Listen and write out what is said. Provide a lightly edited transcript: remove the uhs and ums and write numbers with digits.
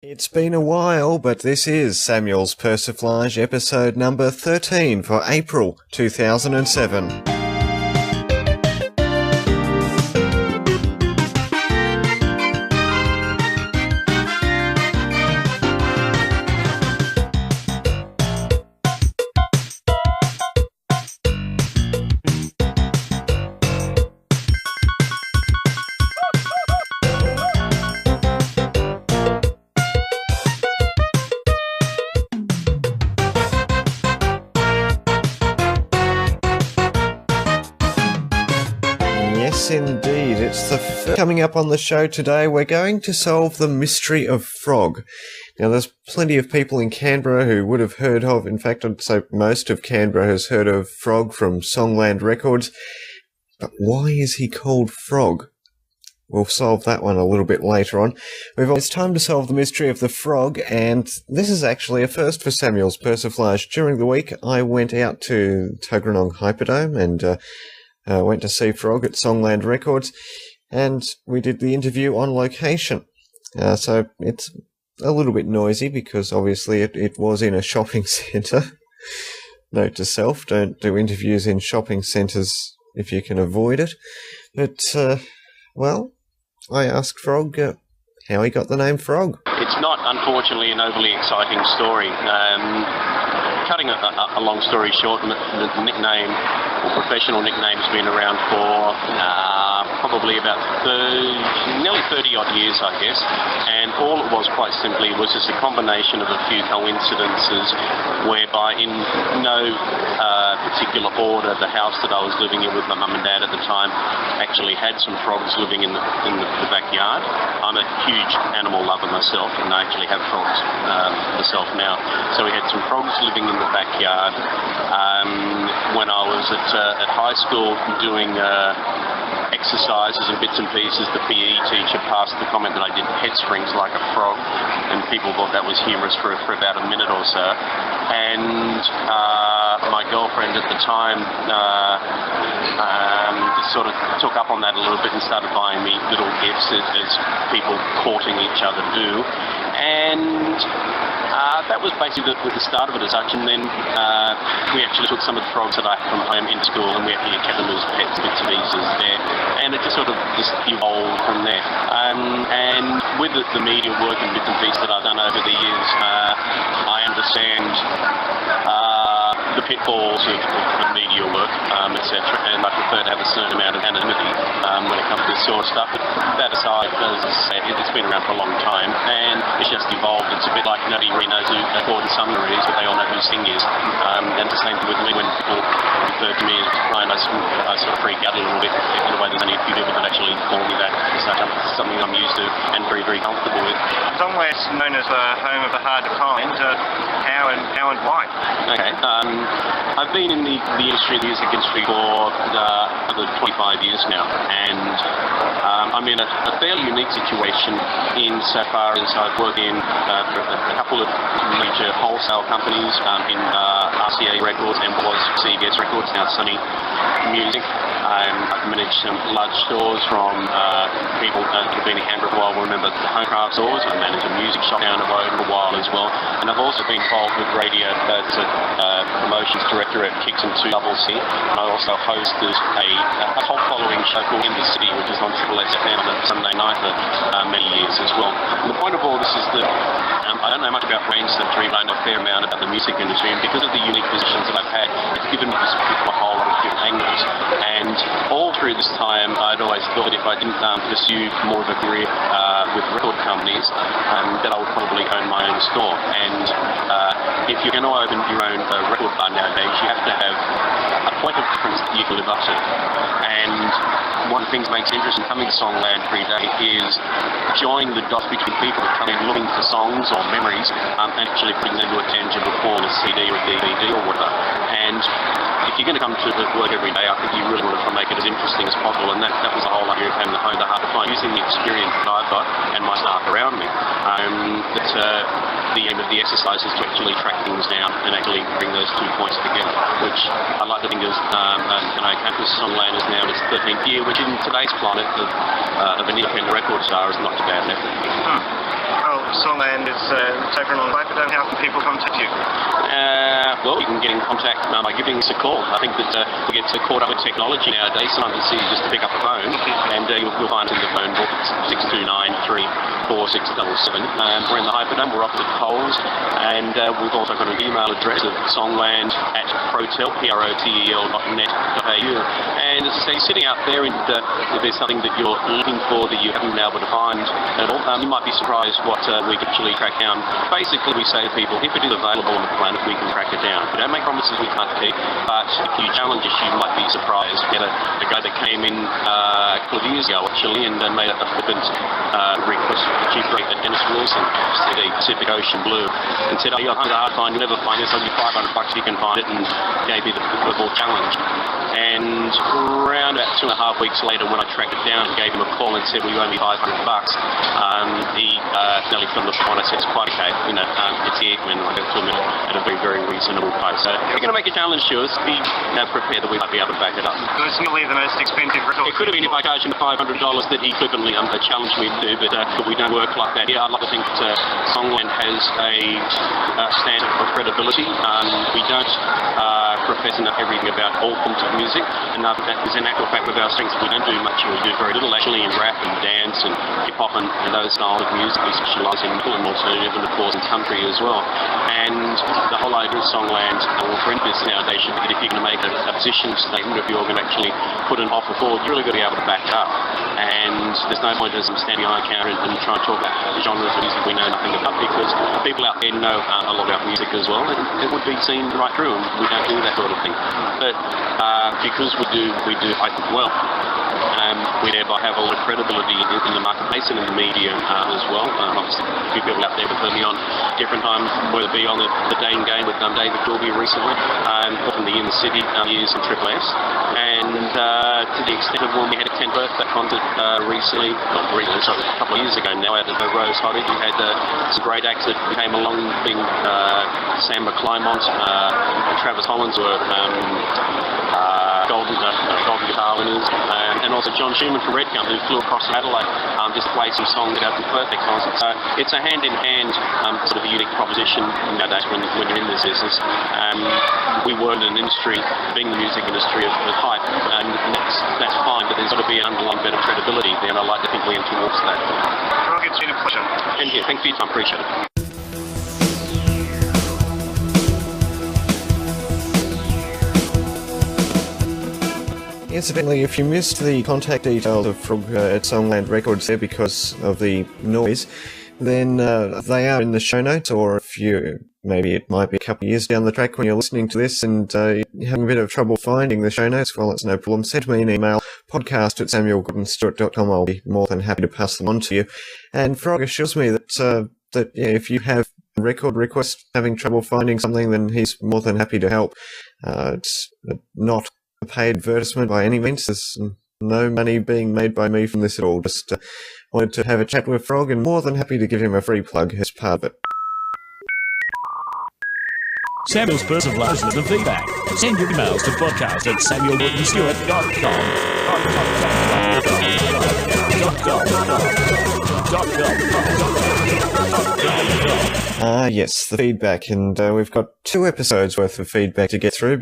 It's been a while, but this is Samuel's Persiflage episode number 13 for April 2007. Yes, indeed. It's the coming up on the show today. We're going to solve the mystery of Frog. Now, there's plenty of people in Canberra who would have heard of, in fact, I'd say most of Canberra has heard of Frog from Songland records. But why is he called Frog? We'll solve that one a little bit later on. It's time to solve the mystery of the Frog, and this is actually a first for Samuel's Persiflage. During the week, I went out to Tuggeranong Hyperdome and went to see Frog at Songland Records, and we did the interview on location. So it's a little bit noisy because obviously it was in a shopping centre. Note to self, don't do interviews in shopping centres if you can avoid it. But, well, I asked Frog how he got the name Frog. It's not, unfortunately, an overly exciting story. Cutting a long story short, the nickname, or professional nickname, has been around for probably about nearly 30-odd years, I guess. And all it was, quite simply, was just a combination of a few coincidences whereby, in no particular order, the house that I was living in with my mum and dad at the time actually had some frogs living in the backyard. I'm a huge animal lover myself, and I actually have frogs myself now. So we had some frogs living in the backyard. When I was at high school doing exercises and bits and pieces, the PE teacher passed the comment that I did head springs like a frog, and people thought that was humorous for about a minute or so. And my girlfriend at the time sort of took up on that a little bit and started buying me little gifts as people courting each other do. And that was basically the start of it as such, and then we actually took some of the frogs that I had from home in school, and we actually kept them as pets, bits and pieces there, and it just sort of just evolved from there. And with the media work and bits and pieces that I've done over the years, I understand the pitfalls of media work, etc., and I prefer to have a certain amount of anonymity when it comes to this sort of stuff. But that aside, as I said, it's been around for a long time, and it's just evolved. It's a bit like nobody really knows who Gordon Sumner is, but they all know who Sting is. And the same thing with me when people refer to me as Brian, I sort of freak out a little bit in a way. There's only a few people that actually call me that. So it's something I'm used to and very, very comfortable with. Songland's known as the home of the hard to find. How and why? Okay. I've been in the industry, the music industry, for over 25 years now, and I'm in a fairly unique situation insofar as I've worked in a couple of major wholesale companies in RCA Records and was CBS Records, now Sony Music. I've managed some large stores from people that have been in Canberra for a while will remember the Home Craft stores. I managed a music shop down the road for a while as well, and I've also been involved with radio as a promotions director at Kicks and 2CC. I also hosted a cult following show called In the City, which is on Triple FM on Sunday night for many years as well. And the point of all this is that I don't know much about brain surgery, but I know a fair amount about the music industry, and because of the unique positions that I've had, it's given me this a whole lot of different angles. And all through this time, I'd always thought if I didn't pursue more of a career with record companies, that I would probably own my own store. And if you're going to open your own record bar nowadays, you have to have a point of difference that you can live up to. And one of the things that makes it interesting coming to Songland every day is joining the dots between people that come in looking for songs or memories and actually putting them into a tangible form, a CD or a DVD or whatever. And if you're going to come to work every day, I think you really want to make it as interesting as possible, and that was the whole idea of having the home to heart to find, using the experience that I've got and my staff around me. The aim of the exercise is to actually track things down and actually bring those 2 points together, which I like to think is, Campus Songland is now in its 13th year, which in today's climate of an independent record star is not too bad an effort. Oh, Songland is taken on Piper. How can people contact you? Well, you can get in contact by giving us a call. I think that we get caught up with technology nowadays. Sometimes it's easy just to pick up the phone, and you'll find in the phone book 629-34677. We're in the Hyperdome. We're opposite Coles, and we've also got an email address of songland@protel.net.au. And as I say, sitting out there, and if there's something that you're looking for that you haven't been able to find at all, you might be surprised what we can actually track down. Basically, we say to people, if it is available on the planet, we can track it down. We don't make promises we can't keep, but if you challenge us, you might be surprised. We had a guy that came in a couple of years ago, actually, and made a flippant request for cheap rate at Dennis Wilson, said a Pacific Ocean Blue, and said, oh, you'll have a hard find, you'll never find this, I'll give you $500 you can find it, and gave me the football challenge. And around about 2.5 weeks later, when I tracked it down and gave him a call and said, well, you owe me $500, he nearly fell on the phone. I said, it's quite okay, it's here, and I got to him at a very, very reasonable price. So if you're going to make a challenge to us, be prepared that we might be able to back it up. So it's nearly the most expensive record. It could have been if I charged him $500 that he flippantly challenged me to, but we don't work like that here. I'd like to think that Songland has a standard of credibility. We don't profess to know everything about all forms of music, and that is an actual fact with our strengths. We don't do much, or we do very little actually in rap and dance and hip-hop and those styles of music. We specialise in full and alternative and of course in country as well. And the whole idea of Songland, or for any business nowadays, should be that if you're going to make a position statement, if you're going to actually put an offer forward, you've really got to be able to back it up. And there's no point in standing behind a counter and trying to talk about the genres of music we know nothing about, because people out there know a lot about music as well, and it would be seen right through, and we don't do that sort of thing. But because we do, I think, well, we thereby have a lot of credibility in the marketplace and in the media as well. Obviously, a few people out there have heard me on different times, whether it be on the Day and Game with David Corby recently, often the Inner City years in Triple S, and to the extent of when we had a 10th birthday concert recently, sorry, a couple of years ago now, out at the Rose Cottage, we had some great acts that came along, being Sam McClymont, Travis Hollins, were golden guitar winners, and also John Schumann from Redgum, who flew across Adelaide just to play some songs at the perfect concert. So it's a hand-in-hand sort of a unique proposition nowadays when you're in this business. We were in an industry, being the music industry, of hype, and that's fine, but there's got to be an underlying bit of credibility there, and I like to think we're towards that. Rob, it's been a pleasure. And yeah, thanks for your time, appreciate it. Incidentally, if you missed the contact details of Frog at Songland Records there because of the noise, then they are in the show notes, or if you, maybe it might be a couple of years down the track when you're listening to this and you're having a bit of trouble finding the show notes, well, it's no problem. Send me an email, podcast@samuelgordonstewart.com. I'll be more than happy to pass them on to you. And Frog assures me that if you have a record request having trouble finding something, then he's more than happy to help. It's not a paid advertisement by any means. There's no money being made by me from this at all. Just wanted to have a chat with Frog, and more than happy to give him a free plug as part of it. Samuel's Persiflage with the feedback. Send your emails to podcast@samuelgordonstewart.com. Yes, the feedback, and we've got 2 episodes worth of feedback to get through.